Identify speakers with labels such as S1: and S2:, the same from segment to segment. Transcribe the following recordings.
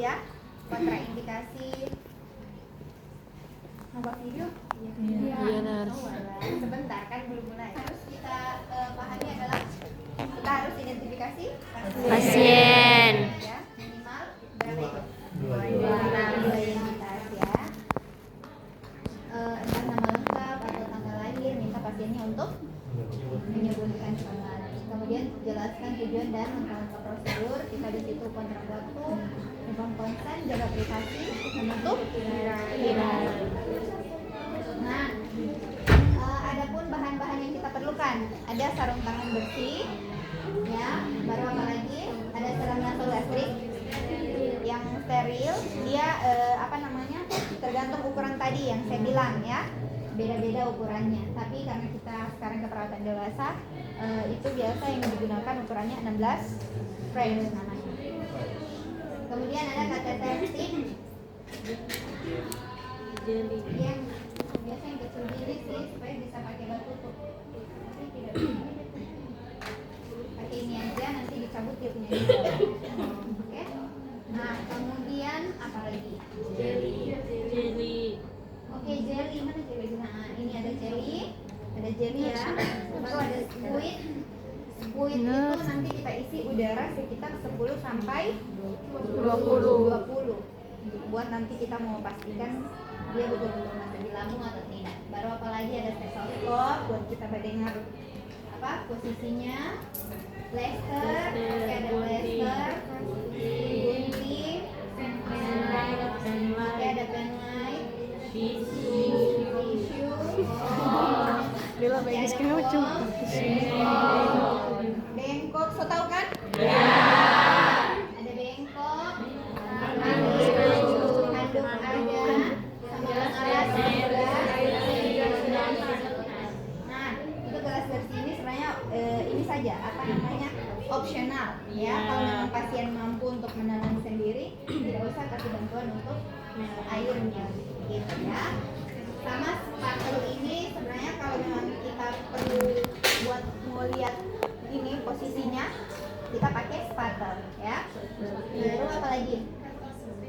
S1: ya. Kontraindikasi. Mau buat video?
S2: Iya, harus.
S1: Sebentar kan belum mulai. Harus kita pahami adalah kita harus identifikasi
S2: Pasien.
S1: ya, minimal berapa itu?
S3: Dua.
S1: Dua identitas ya. Entah nama lengkap atau tanggal lahir, minta pasiennya untuk menyebutkan kembali. Kemudian jelaskan tujuan dan langkah-langkah prosedur. Kita di situ kontrak waktu, inform konsen, jaga privasi, menutup viral. Nah, adapun bahan-bahan yang kita perlukan, ada sarung tangan bersih, ya. Baru apa lagi? Ada serum nasogastrik yang steril. Dia tergantung ukuran tadi yang saya bilang ya. Beda-beda ukurannya, tapi karena kita sekarang keperawatan dewasa, itu biasa yang digunakan ukurannya 16 frame namanya. Kemudian ada kateter stick yang biasa yang kecil gini sih, supaya bisa pakai batu tutup, tapi tidak bisa pakai ini aja, nanti dicabut dia punya juga. Oke. Nah, kemudian apa lagi?
S2: Jelly.
S1: Oke, jelly mana jelly? Nah, ini ada jelly ya. Baru ada squid. Squid itu nanti kita isi udara sekitar 10 sampai 20. Buat nanti kita mau pastikan dia betul-betul masuk di lambung atau tidak. Baru apa lagi, ada stetoskop buat kita mendengar posisinya. Blaster, ada blaster, gunting, ada penlight, tisu, bengkok, so tau kan? Ya. Ada bengkok, handuk ada, sama alas gelas. Nah, itu gelas bersih ini sebenarnya ini saja opsional ya. Kalau memang pasien mampu untuk menangani sendiri, tidak usah kasih bantuan untuk airnya, gitu ya. Sama spatula ini sebenarnya kalau memang kita perlu buat mau lihat ini posisinya, kita pakai spatula ya. Lalu apa lagi?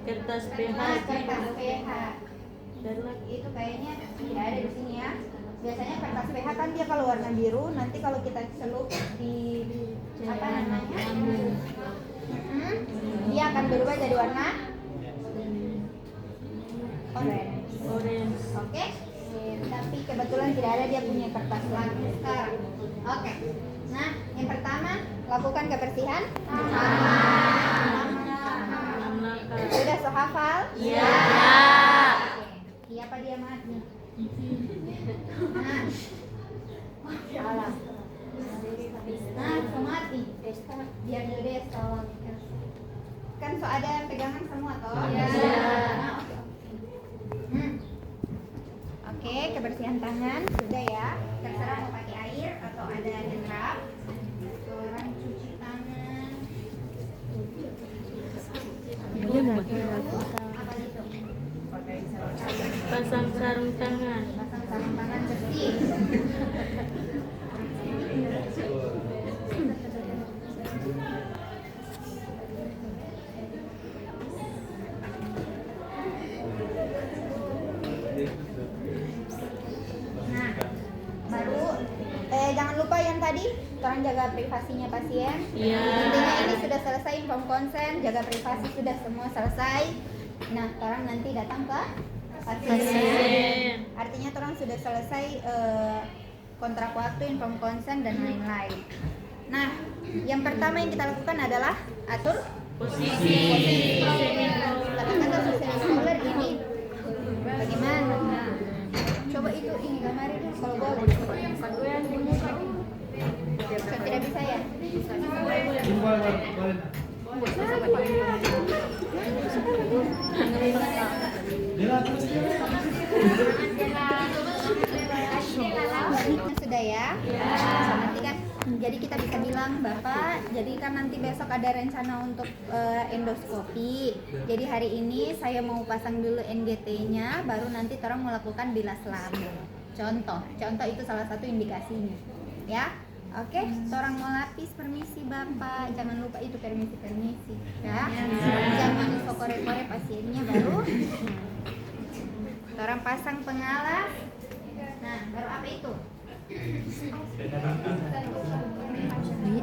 S2: Kertas PH.
S1: Kertas PH. Itu kayaknya tidak ada di sini ya. Biasanya kertas PH kan dia kalau warna biru, nanti kalau kita celup di dia akan berubah jadi warna orange. Oke. Tapi kebetulan tidak ada dia punya kertas lagi sekarang. Oke. Nah, yang pertama lakukan kebersihan. Sudah so hafal? Iya. Iya apa dia mati? Salah. Nah, so mati. Biar jodes tolong. Kan so ada pegangan semua toh? Iya. Nah, Oke, kebersihan tangan sudah ya. Terserah mau pakai air atau ada handrub. Orang cuci tangan. Apa itu?
S2: Pasang sarung tangan.
S1: Pasang sarung tangan bersih. Jangan lupa yang tadi, orang jaga privasinya pasien.
S2: Iya.
S1: Intinya ini sudah selesai, inform konsen, jaga privasi sudah semua selesai. Nah, orang nanti datang ke pasien. Artinya orang sudah selesai kontrak waktu, inform konsen dan lain-lain. Nah, yang pertama yang kita lakukan adalah atur
S2: Posisi.
S1: Katakanlah susunan scholar ini bagaimana? Nah, coba itu ini gambarin kalau boleh. So, tidak bisa ya? Sudah ya? Nanti kan, jadi kita bisa bilang Bapak, jadi kan nanti besok ada rencana untuk endoskopi. Jadi hari ini saya mau pasang dulu NGT-nya, baru nanti orang melakukan bilas lambung. Contoh itu salah satu indikasinya, ya. Oke, orang mau lapis, permisi Bapak, jangan lupa itu permisi, ya. Jangan sok repot pasang pengalas. Nah, baru apa itu?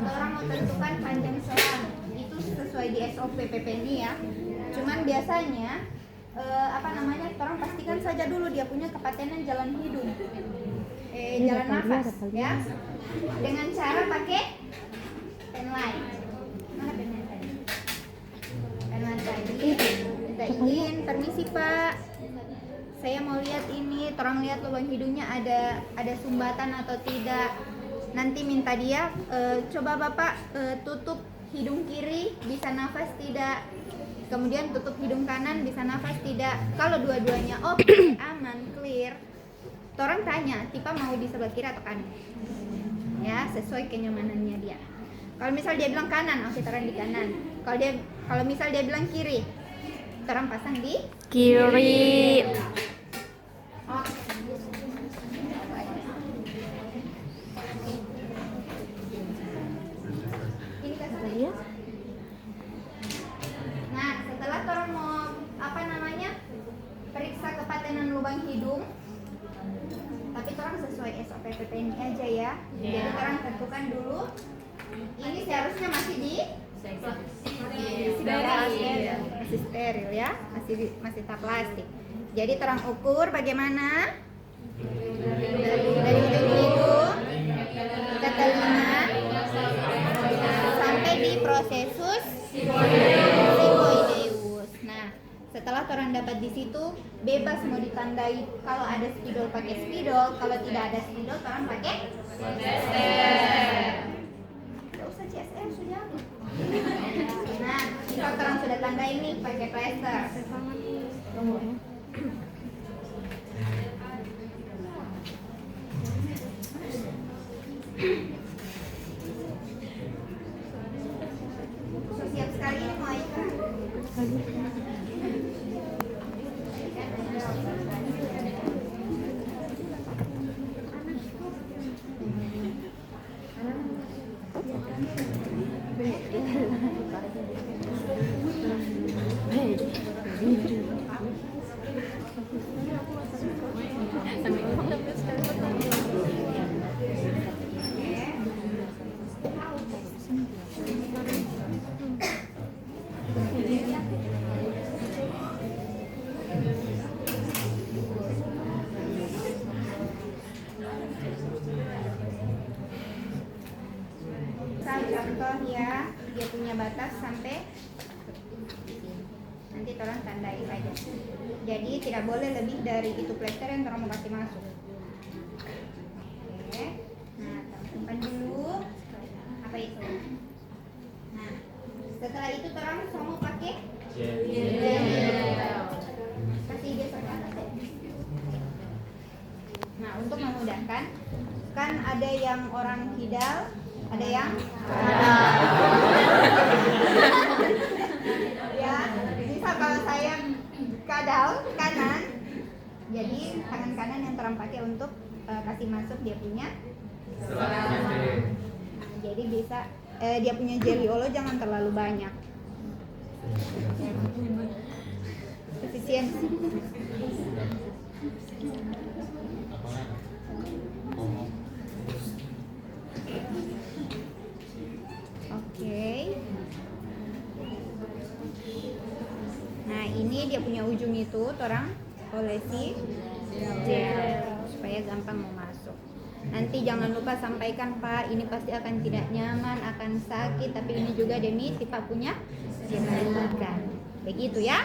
S1: Orang mau tentukan panjang selang. Itu sesuai di SOP PPNI ya. Cuman biasanya orang pastikan saja dulu dia punya kepatenan jalan hidung, jalan nafas, ya, dengan cara pakai penline. Mana penline tadi? Penline tadi. Minta izin, permisi Pak. Saya mau lihat ini, orang lihat lubang hidungnya ada sumbatan atau tidak. Nanti minta dia, coba Bapak tutup hidung kiri, bisa nafas tidak? Kemudian tutup hidung kanan, bisa nafas tidak? Kalau dua-duanya oke, aman, clear, orang tanya, tipe mau di sebelah kiri atau kanan? Ya, sesuai kenyamanannya dia. Kalau misal dia bilang kanan, oke, orang di kanan. Kalau misal dia bilang kiri, orang pasang di
S2: Kiri.
S1: Ini kasih. Nah, setelah orang mau periksa kepatenan lubang hidung, tapi orang sesuai SOP PPNI aja ya. Jadi orang tentukan dulu. Ini seharusnya masih di masih steril ya, masih tak plastik. Jadi orang ukur bagaimana dari ujung hidung ke telinga sampai di prosesus sigmoideus. Nah, setelah orang dapat di situ, bebas mau ditandai. Kalau ada spidol pakai spidol, kalau tidak ada spidol orang pakai CSR. Tidak usah CSR sudah. Nah, kalau orang sudah tanda ini pakai plester. Tunggu. So, siap sekali ini mau Aika. Contoh ya, dia punya batas sampai nanti orang tandai saja. Jadi tidak boleh lebih dari itu plester yang orang mau kasih masuk. Oke. Nah, simpan dulu. Apa itu? Nah, setelah itu orang semua pakai gel. Kasih geser ke atas. Nah, untuk memudahkan, kan ada yang orang kidal, ada yang ya, bisa kalau saya kadal kanan, jadi tangan kanan yang terang pakai untuk kasih masuk dia punya. Jadi bisa dia punya jelly olo jangan terlalu banyak. Efisiensi. Oke. Nah, ini dia punya ujung itu, orang olesi gel supaya gampang mau masuk. Nanti jangan lupa sampaikan, Pak, ini pasti akan tidak nyaman, akan sakit, tapi ini juga demi si Pak punya genetika. Begitu ya.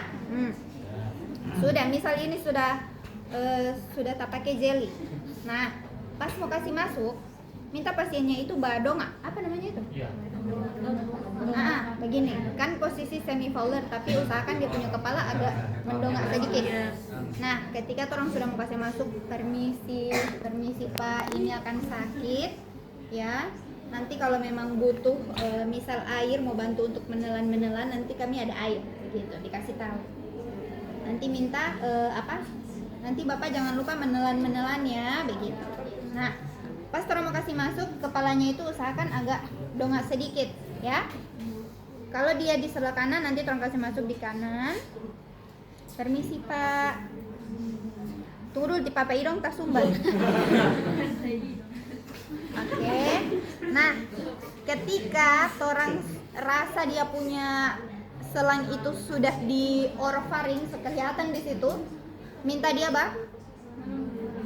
S1: Sudah, misal ini sudah tak pakai jelly. Nah, pas mau kasih masuk, minta pasiennya itu badonga. Apa namanya itu? Begini, kan posisi semi fowler, tapi usahakan dia punya kepala agak mendongak sedikit. Nah, ketika orang sudah mau kasih masuk, permisi Pak, ini akan sakit, ya. Nanti kalau memang butuh, misal air mau bantu untuk menelan, nanti kami ada air, begitu dikasih tahu. Nanti minta Nanti Bapak jangan lupa menelan ya, begitu. Nah, pas orang mau kasih masuk, kepalanya itu usahakan agak dongak sedikit, ya. Kalau dia di sebelah kanan, nanti orang kasih masuk di kanan. Permisi Pak. Tunggu dulu di Papa Idong tak sumbat. Oke. Nah, ketika orang rasa dia punya selang itu sudah di orofaring, kelihatan di situ, minta dia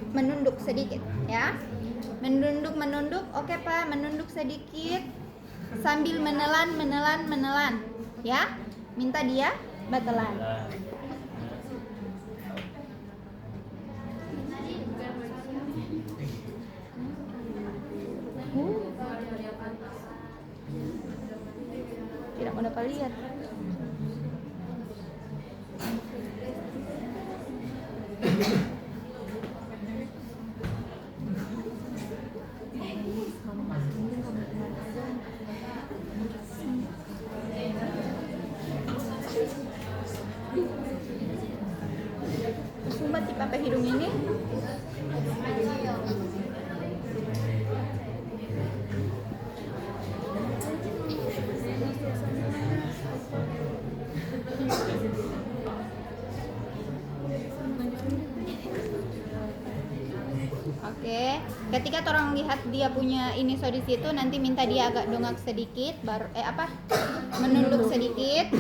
S1: menunduk sedikit, ya. Menunduk. Oke Pak, menunduk sedikit sambil menelan, ya. Minta dia batelan. Tidak mau dapat lihat. Sumbat di Papa hidung ini. Oke, ketika orang lihat dia punya ini so di situ, nanti minta dia agak dongak sedikit, baru menunduk sedikit,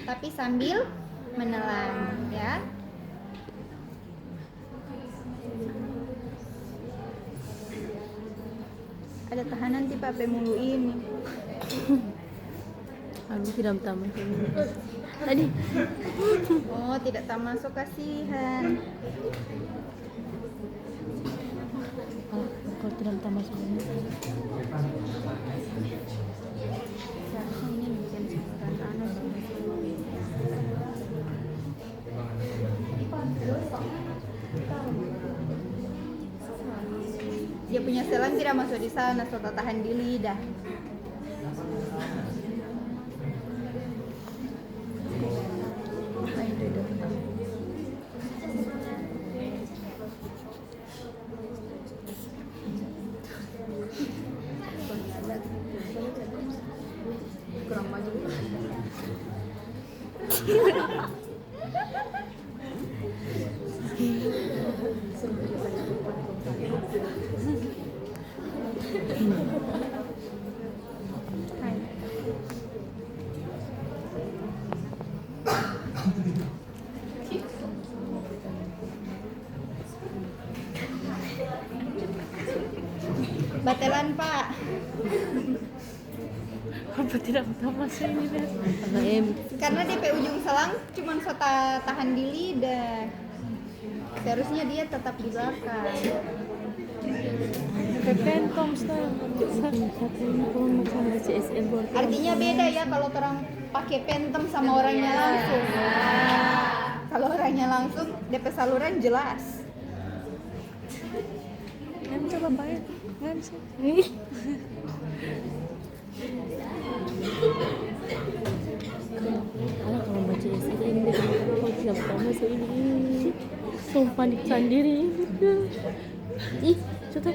S1: tapi sambil menelan, ya. Ada tahanan di Pape mulu ini.
S2: Aku tidak tamat. Tadi.
S1: Oh, tidak tak masuk, kasihan.
S2: Kalau tidak masuk ini.
S1: Seharusnya ini bikin sekarang anak sih. Dia punya selang tidak masuk di sana, so tahan di lidah. Kurang maju. Batelan Pak.
S2: Apa tidak masuk ini deh?
S1: Karena DP ujung selang cuma tahan di lidah. Seharusnya dia tetap di belakang.
S2: Pentom
S1: Artinya beda ya kalau orang pakai pentem sama orangnya langsung. Kalau orangnya langsung DP saluran jelas.
S2: Kan coba bayar. Kan sih. Kalau baca SL ini kalau tidak masuk ini sumpah panik sendiri. Ih, sudah.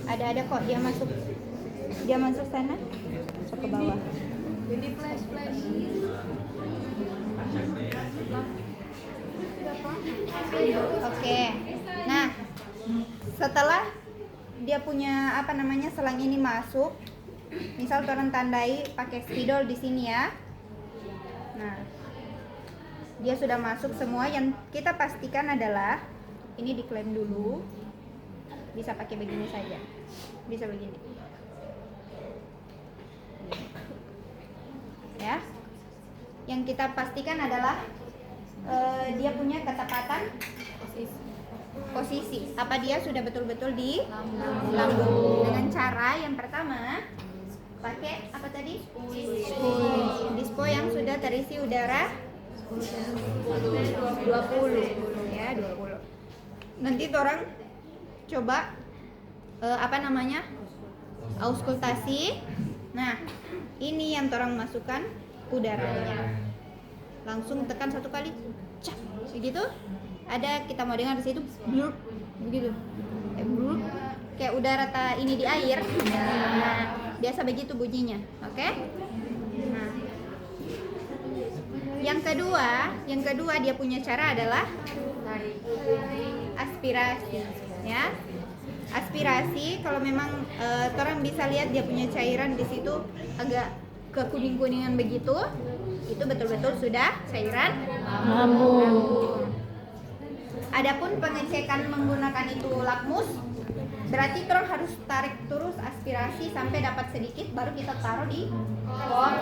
S1: Ada kok dia masuk sana, masuk ke bawah. Jadi flash. Oke. Nah, setelah dia punya selang ini masuk, misal orang tandai pakai spidol di sini ya. Nah, dia sudah masuk semua. Yang kita pastikan adalah ini diklaim dulu. Bisa pakai begini saja. Bisa begini. Ya. Yang kita pastikan adalah dia punya ketepatan posisi. Apa dia sudah betul-betul di lambung. Dengan cara yang pertama pakai apa tadi? Dispo yang sudah terisi udara 20 ya, 20. Nanti orang coba auskultasi. Nah, ini yang orang masukkan udaranya. Langsung tekan satu kali, cap, begitu. Ada kita mau dengar di situ, blurp, begitu, blurp, kayak udah rata ini di air. Nah, biasa begitu bunyinya. Oke? Nah, yang kedua dia punya cara adalah aspirasi, ya. Aspirasi kalau memang orang bisa lihat dia punya cairan di situ agak kekuning-kuningan begitu, itu betul-betul sudah cairan lambung. Adapun pengecekan menggunakan itu lakmus, berarti orang harus tarik terus aspirasi sampai dapat sedikit, baru kita taruh di pot,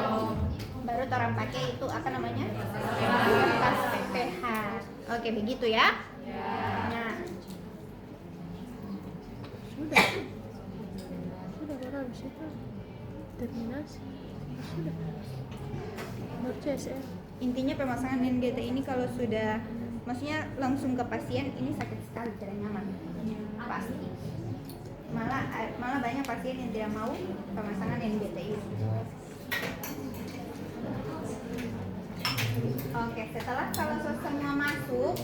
S1: baru orang pakai itu apa namanya, kertas PPH. Oke, begitu ya. Nah,
S2: sudah baru habis itu terminasi sudah baru CSR.
S1: intinya pemasangan NGT ini kalau sudah, maksudnya langsung ke pasien, ini sakit sekali, tidak nyaman, pasti. Malah banyak pasien yang tidak mau pemasangan NGT ini. Oke, setelah kalau semua masuk,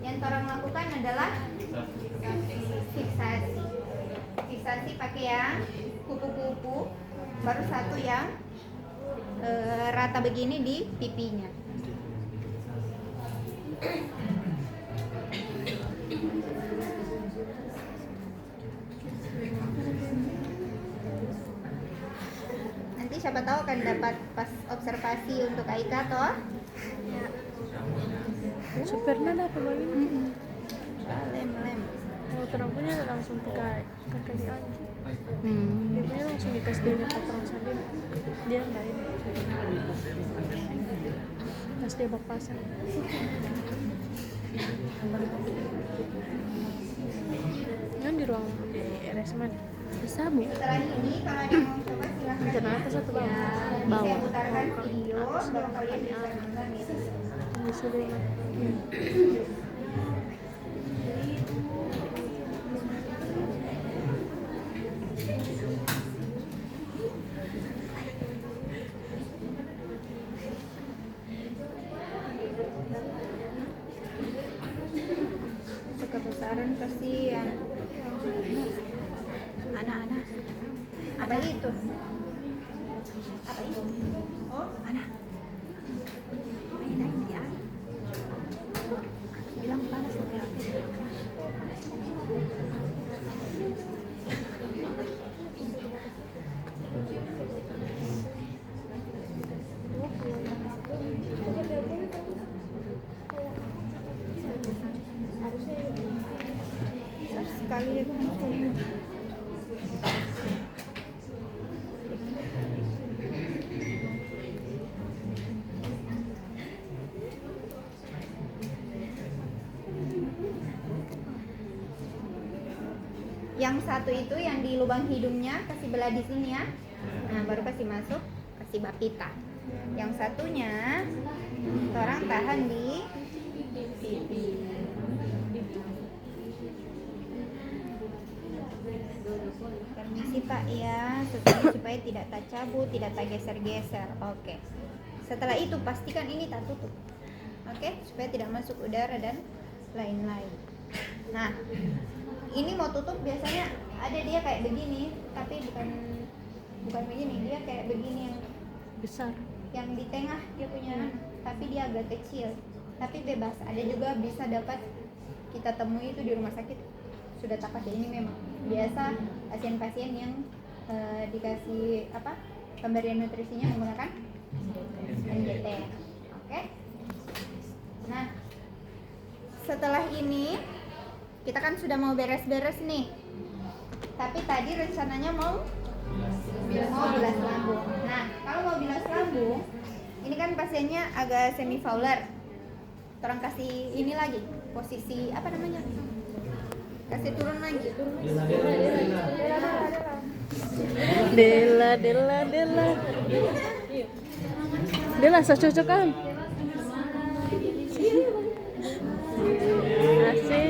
S1: yang orang lakukan adalah fiksasi. Fiksasi pakai yang kupu-kupu, baru satu yang rata begini di pipinya. Nanti siapa tahu akan dapat pas observasi untuk Aika toh. Ya.
S2: Superman apa begini?
S1: Lem.
S2: Kalau terang punya langsung pakai kaki aja. Dia punya langsung dikasih dia potong saja. Dia enggak ini. Terus dia bak pasang. Yang di ruang di RSM bisa bu.
S1: Setelah ini kalau ada yang mau coba silahkan.
S2: Kenapa satu bawah?
S1: Saya
S2: Bawah.
S1: putarkan video baru kalian bisa nonton itu.
S2: Bisa deh.
S1: Kebesaran pasti yang anak-anak. Apa itu? Apa itu? Oh, anak. Main di air. Bilang panas ya. Sekali ya. Yang satu itu yang di lubang hidungnya kasih belah di sini ya. Nah, baru kasih masuk, kasih bapita. Yang satunya orang tahan di pipi. Permisi Pak ya, supaya tidak tak cabut, tidak tak geser-geser. Oke. Setelah itu pastikan ini tak tutup. Oke, supaya tidak masuk udara dan lain-lain. Nah, ini mau tutup biasanya ada dia kayak begini, tapi bukan begini, dia kayak begini yang
S2: Besar.
S1: yang di tengah dia punya, tapi dia agak kecil. Tapi bebas, ada juga bisa dapat kita temui itu di rumah sakit sudah tak pakai ini. Memang biasa pasien-pasien yang dikasih pemberian nutrisinya menggunakan NGT. Oke. Nah, setelah ini kita kan sudah mau beres-beres nih. Tapi tadi rencananya mau bilas lambung. Nah, kalau mau bilas lambung, ini kan pasiennya agak semi fowler. Orang kasih ini lagi, posisi apa namanya? Kasih turun lagi.
S2: Dela secocokan. Asik.